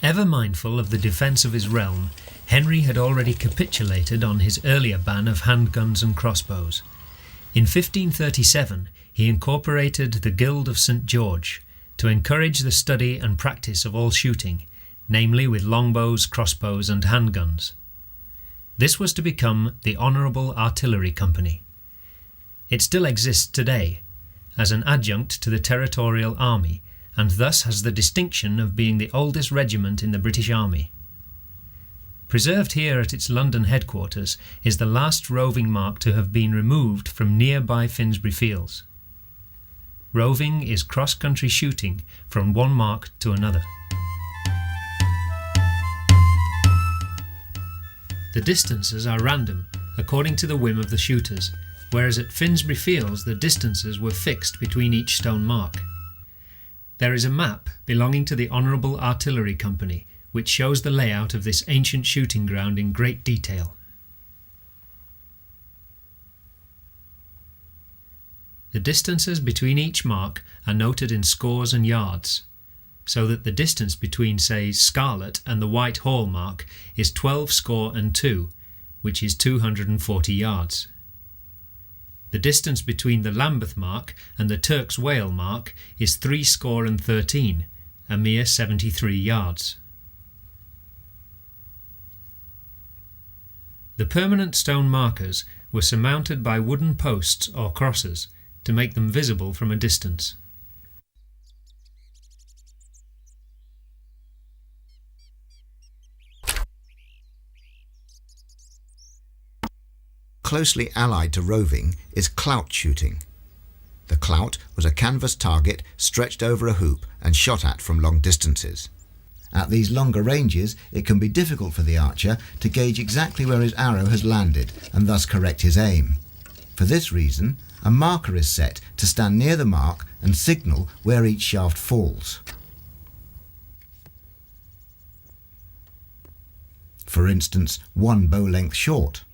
Ever mindful of the defence of his realm, Henry had already capitulated on his earlier ban of handguns and crossbows. In 1537 he incorporated the Guild of St. George to encourage the study and practice of all shooting, namely with longbows, crossbows and handguns. This was to become the Honourable Artillery Company. It still exists today, as an adjunct to the Territorial Army, and thus has the distinction of being the oldest regiment in the British Army. Preserved here at its London headquarters is the last roving mark to have been removed from nearby Finsbury Fields. Roving is cross-country shooting from one mark to another. The distances are random, according to the whim of the shooters, whereas at Finsbury Fields the distances were fixed between each stone mark. There is a map belonging to the Honourable Artillery Company, which shows the layout of this ancient shooting ground in great detail. The distances between each mark are noted in scores and yards, so that the distance between, say, Scarlet and the White Hall mark is 12 score and 2, which is 240 yards. The distance between the Lambeth mark and the Turk's Wale mark is 3 score and 13, a mere 73 yards. The permanent stone markers were surmounted by wooden posts or crosses to make them visible from a distance. Closely allied to roving is clout shooting. The clout was a canvas target stretched over a hoop and shot at from long distances. At these longer ranges, it can be difficult for the archer to gauge exactly where his arrow has landed and thus correct his aim. For this reason, a marker is set to stand near the mark and signal where each shaft falls. For instance, 1 bow length short.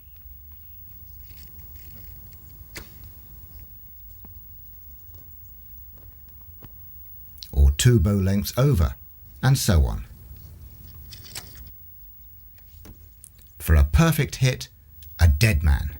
Or 2 bow lengths over, and so on. For a perfect hit, a dead man.